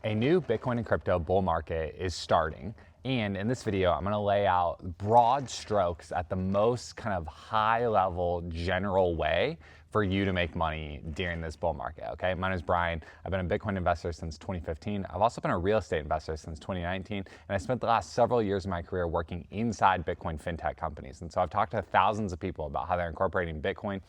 A new Bitcoin and crypto bull market is starting. And in this video, I'm gonna lay out broad strokes at the most kind of high level general way for you to make money during this bull market, okay? My name is Brian. I've been a Bitcoin investor since 2015. I've also been a real estate investor since 2019. And I spent the last several years of my career working inside Bitcoin fintech companies. And so I've talked to thousands of people about how they're incorporating Bitcoin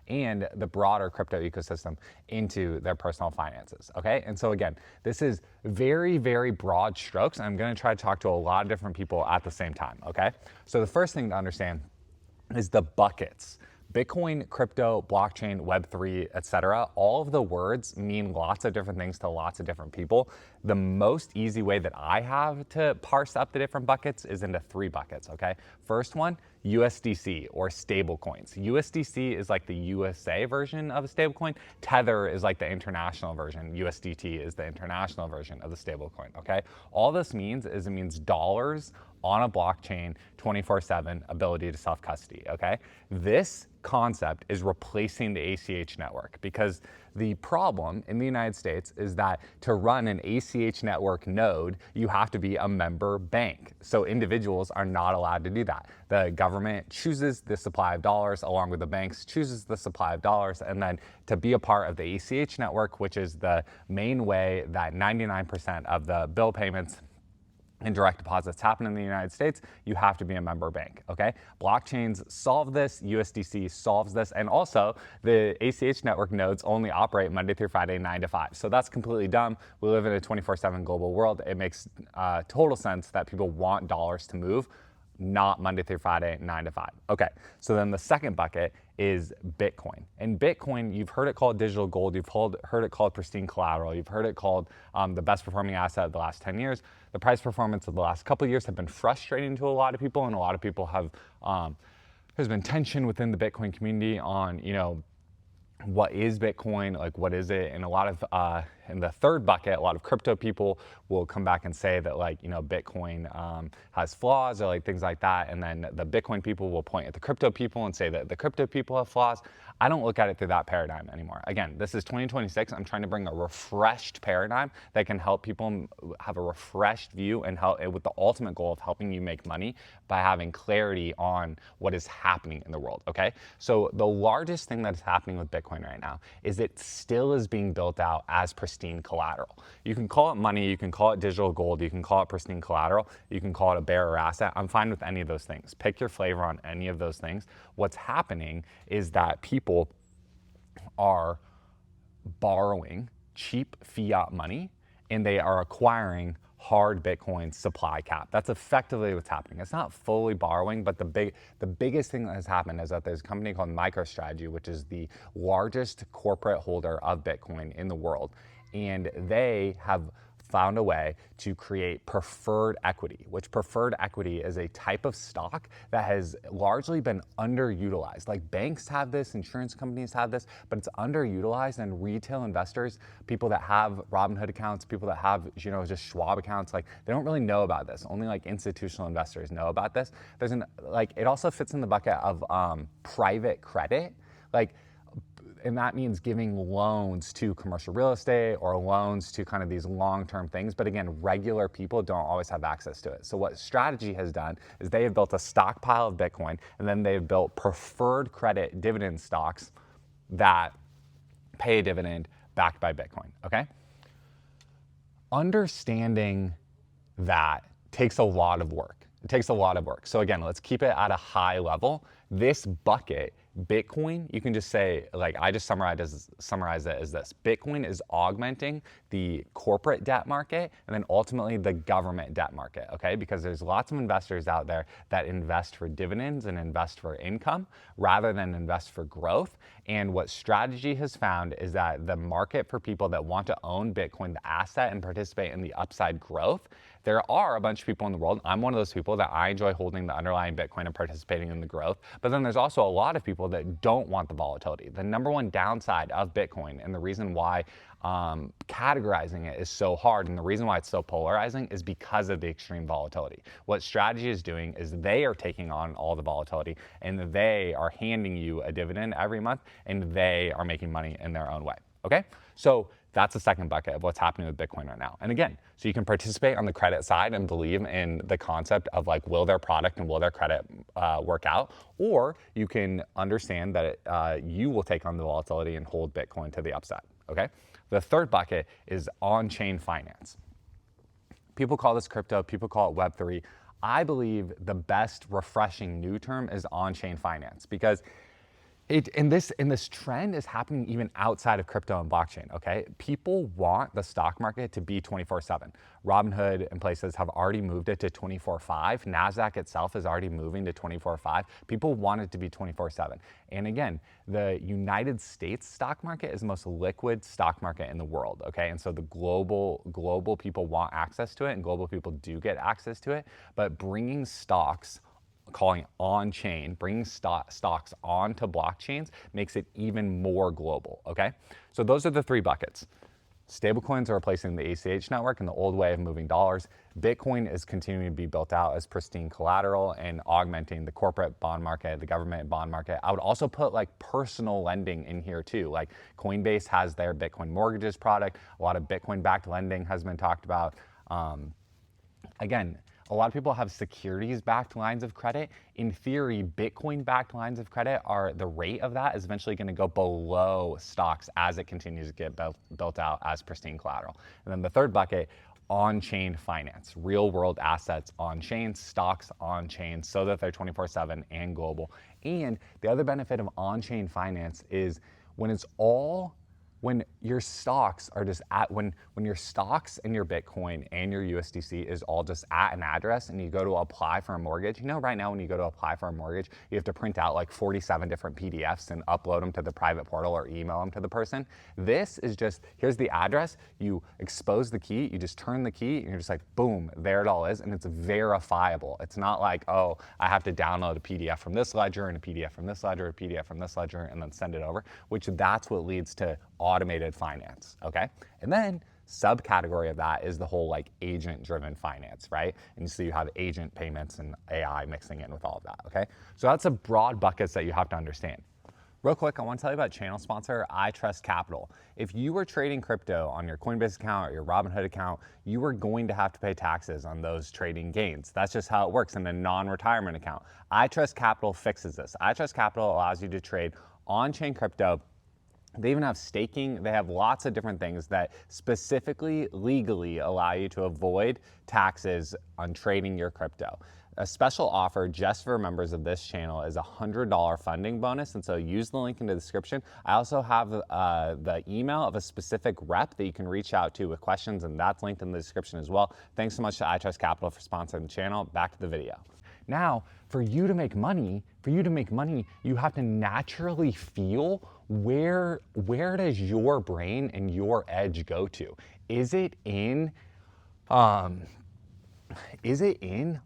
and the broader crypto ecosystem into their personal finances, okay? And so again, this is very, very broad strokes, and I'm gonna try to talk to a lot of different people at the same time, okay? So the first thing to understand is the buckets. Bitcoin, crypto, blockchain, Web3, etc. All of the words mean lots of different things to lots of different people. The most easy way that I have to parse up the different buckets is into 3 buckets, okay? First one, USDC or stablecoins. USDC is like the USA version of a stablecoin. Tether is like the international version. USDT is the international version of the stablecoin, okay? All this means is it means dollars on a blockchain 24/7 ability to self-custody, okay? This concept is replacing the ACH network because the problem in the United States is that to run an ACH network node, you have to be a member bank. So individuals are not allowed to do that. The government chooses the supply of dollars along with the banks chooses the supply of dollars, and then to be a part of the ACH network, which is the main way that 99% of the bill payments and direct deposits happen in the United States, you have to be a member bank, okay? Blockchains solve this, USDC solves this, and also the ACH network nodes only operate Monday through Friday, 9 to 5. So that's completely dumb. We live in a 24/7 global world. It makes total sense that people want dollars to move, not Monday through Friday, 9 to 5. Okay, so then the second bucket is Bitcoin. And Bitcoin, you've heard it called digital gold, you've heard it called pristine collateral, you've heard it called the best performing asset of the last 10 years. The price performance of the last couple of years have been frustrating to a lot of people, and a lot of people have, there's been tension within the Bitcoin community on, what is Bitcoin, like what is it? And a lot of, in the third bucket, a lot of crypto people will come back and say that Bitcoin has flaws or like things like that. And then the Bitcoin people will point at the crypto people and say that the crypto people have flaws. I don't look at it through that paradigm anymore. Again, this is 2026. I'm trying to bring a refreshed paradigm that can help people have a refreshed view and help with the ultimate goal of helping you make money by having clarity on what is happening in the world, okay? So the largest thing that is happening with Bitcoin right now is it still is being built out as pristine collateral. You can call it money, you can call it digital gold, you can call it pristine collateral, you can call it a bearer asset. I'm fine with any of those things. Pick your flavor on any of those things. What's happening is that people are borrowing cheap fiat money and they are acquiring hard Bitcoin supply cap. That's effectively what's happening. It's not fully borrowing, but the biggest thing that has happened is that there's a company called MicroStrategy, which is the largest corporate holder of Bitcoin in the world, and they have found a way to create preferred equity, which preferred equity is a type of stock that has largely been underutilized. Like banks have this, insurance companies have this, but it's underutilized, and retail investors, people that have Robinhood accounts, people that have, just Schwab accounts, like they don't really know about this. Only like institutional investors know about this. It also fits in the bucket of private credit. And that means giving loans to commercial real estate or loans to kind of these long-term things. But again, regular people don't always have access to it. So what Strategy has done is they have built a stockpile of Bitcoin, and then they've built preferred credit dividend stocks that pay a dividend backed by Bitcoin, okay? Understanding that takes a lot of work. It takes a lot of work. So again, let's keep it at a high level. This bucket, Bitcoin, you can just say, I just summarize it as this. Bitcoin is augmenting the corporate debt market and then ultimately the government debt market, okay? Because there's lots of investors out there that invest for dividends and invest for income rather than invest for growth. And what Strategy has found is that the market for people that want to own Bitcoin, the asset, and participate in the upside growth, there are a bunch of people in the world. I'm one of those people that I enjoy holding the underlying Bitcoin and participating in the growth. But then there's also a lot of people that don't want the volatility. The number one downside of Bitcoin, and the reason why categorizing it is so hard, and the reason why it's so polarizing, is because of the extreme volatility. What Strategy is doing is they are taking on all the volatility, and they are handing you a dividend every month, and they are making money in their own way. Okay, so That's the second bucket of what's happening with Bitcoin right now. And again, so you can participate on the credit side and believe in the concept of like, will their product and will their credit work out? Or you can understand that you will take on the volatility and hold Bitcoin to the upside, okay? The third bucket is on-chain finance. People call this crypto, people call it Web3. I believe the best refreshing new term is on-chain finance, because this trend is happening even outside of crypto and blockchain, okay? People want the stock market to be 24/7. Robinhood and places have already moved it to 24/5. NASDAQ itself is already moving to 24/5. People want it to be 24/7. And again, the United States stock market is the most liquid stock market in the world, okay? And so the global people want access to it, and global people do get access to it, but bringing stocks, calling on-chain, bringing stocks onto blockchains makes it even more global, okay? So those are the three buckets. Stablecoins are replacing the ACH network and the old way of moving dollars. Bitcoin is continuing to be built out as pristine collateral and augmenting the corporate bond market, the government bond market. I would also put like personal lending in here too. Like Coinbase has their Bitcoin mortgages product. A lot of Bitcoin-backed lending has been talked about. Again, a lot of people have securities-backed lines of credit. In theory, Bitcoin-backed lines of credit the rate of that is eventually gonna go below stocks as it continues to get built out as pristine collateral. And then the third bucket, on-chain finance, real-world assets on-chain, stocks on-chain, so that they're 24/7 and global. And the other benefit of on-chain finance is when your stocks are just when your stocks and your Bitcoin and your USDC is all just at an address, and you go to apply for a mortgage. You know, right now when you go to apply for a mortgage, you have to print out like 47 different PDFs and upload them to the private portal or email them to the person. This is just, here's the address, you expose the key, you just turn the key, and you're just like, boom, there it all is, and it's verifiable. It's not like, oh, I have to download a PDF from this ledger and a PDF from this ledger, a PDF from this ledger, and then send it over, which that's what leads to automated finance, okay? And then subcategory of that is the whole like agent-driven finance, right? And so you have agent payments and AI mixing in with all of that, okay? So that's a broad buckets that you have to understand. Real quick, I want to tell you about channel sponsor iTrust Capital. If you were trading crypto on your Coinbase account or your Robinhood account, you are going to have to pay taxes on those trading gains. That's just how it works in a non-retirement account. iTrust Capital fixes this. iTrust Capital allows you to trade on-chain crypto. They even have staking. They have lots of different things that specifically legally allow you to avoid taxes on trading your crypto. A special offer just for members of this channel is a $100 funding bonus, and so use the link in the description. I also have the email of a specific rep that you can reach out to with questions, and that's linked in the description as well. Thanks so much to iTrust Capital for sponsoring the channel. Back to the video. Now, for you to make money, you have to naturally feel where does your brain and your edge go to? Is it in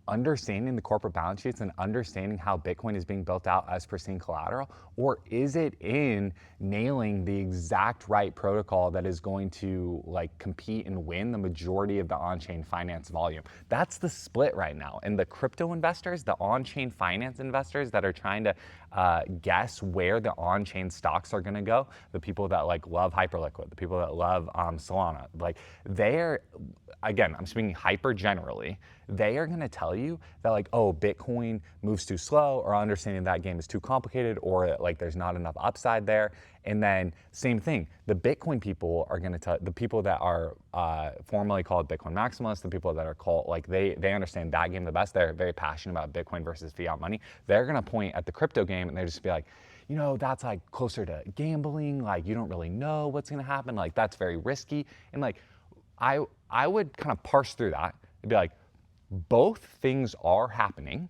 understanding the corporate balance sheets and understanding how Bitcoin is being built out as pristine collateral? Or is it in nailing the exact right protocol that is going to like compete and win the majority of the on-chain finance volume? That's the split right now. And the crypto investors, the on-chain finance investors that are trying to guess where the on-chain stocks are gonna go, the people that like love Hyperliquid, the people that love Solana, like they're, again, I'm speaking hyper generally, they are gonna tell you that like, oh, Bitcoin moves too slow, or understanding that game is too complicated, or like there's not enough upside there. And then same thing, the Bitcoin people are gonna tell, the people that are formerly called Bitcoin maximalists, the people that are called, like they understand that game the best, they're very passionate about Bitcoin versus fiat money, they're gonna point at the crypto game and they're just be like, you know, that's like closer to gambling, like you don't really know what's gonna happen, like that's very risky. And like, I would kind of parse through that and be like, both things are happening,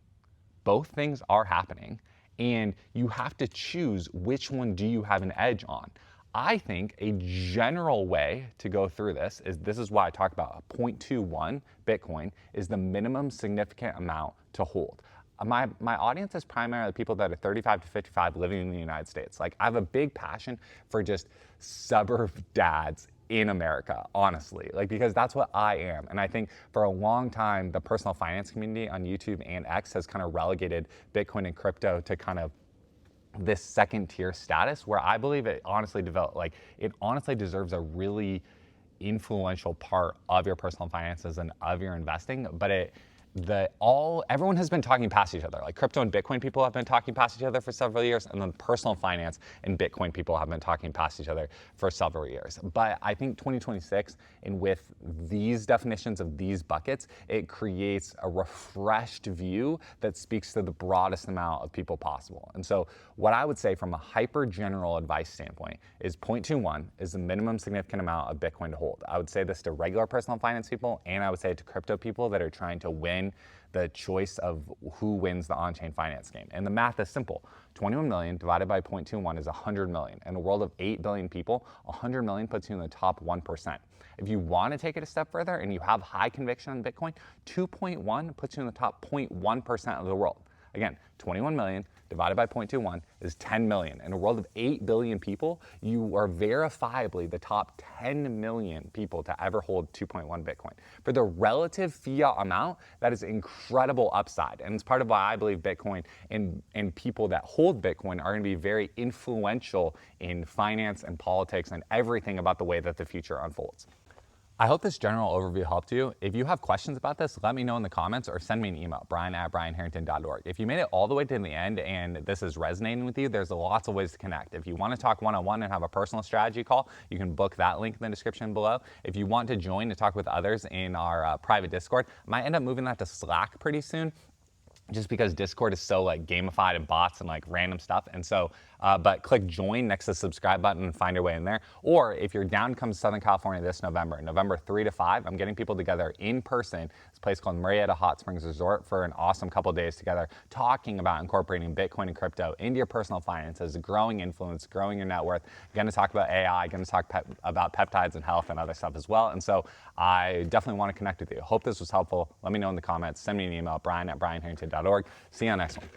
and you have to choose which one do you have an edge on. I think a general way to go through this is why I talk about a 0.21 Bitcoin is the minimum significant amount to hold. My audience is primarily people that are 35 to 55 living in the United States. Like I have a big passion for just suburb dads in America, honestly, like because that's what I am. And I think for a long time, the personal finance community on YouTube and X has kind of relegated Bitcoin and crypto to kind of this second tier status where I believe it honestly deserves a really influential part of your personal finances and of your investing, but everyone has been talking past each other. Like crypto and Bitcoin people have been talking past each other for several years, and then personal finance and Bitcoin people have been talking past each other for several years. But I think 2026, and with these definitions of these buckets, it creates a refreshed view that speaks to the broadest amount of people possible. And so what I would say from a hyper general advice standpoint is 0.21 is the minimum significant amount of Bitcoin to hold. I would say this to regular personal finance people, and I would say it to crypto people that are trying to win the choice of who wins the on-chain finance game. And the math is simple. 21 million divided by 0.21 is 100 million. In a world of 8 billion people, 100 million puts you in the top 1%. If you want to take it a step further and you have high conviction on Bitcoin, 2.1 puts you in the top 0.1% of the world. Again, 21 million divided by 0.21 is 10 million. In a world of 8 billion people, you are verifiably the top 10 million people to ever hold 2.1 Bitcoin. For the relative fiat amount, that is incredible upside. And it's part of why I believe Bitcoin and people that hold Bitcoin are going to be very influential in finance and politics and everything about the way that the future unfolds. I hope this general overview helped you. If you have questions about this, let me know in the comments or send me an email, brian@brianharrington.org. If you made it all the way to the end and this is resonating with you, there's lots of ways to connect. If you want to talk one-on-one and have a personal strategy call, you can book that link in the description below. If you want to join to talk with others in our private Discord, I might end up moving that to Slack pretty soon, just because Discord is so like gamified and bots and like random stuff. And so, but click join next to the subscribe button and find your way in there. Or if you're down to come to Southern California this November 3 to 5, I'm getting people together in person. It's a place called Marietta Hot Springs Resort for an awesome couple of days together, talking about incorporating Bitcoin and crypto into your personal finances, growing influence, growing your net worth. Going to talk about AI, going to talk about peptides and health and other stuff as well. And so I definitely want to connect with you. Hope this was helpful. Let me know in the comments. Send me an email, brian@brianharrington.org. See you on the next one.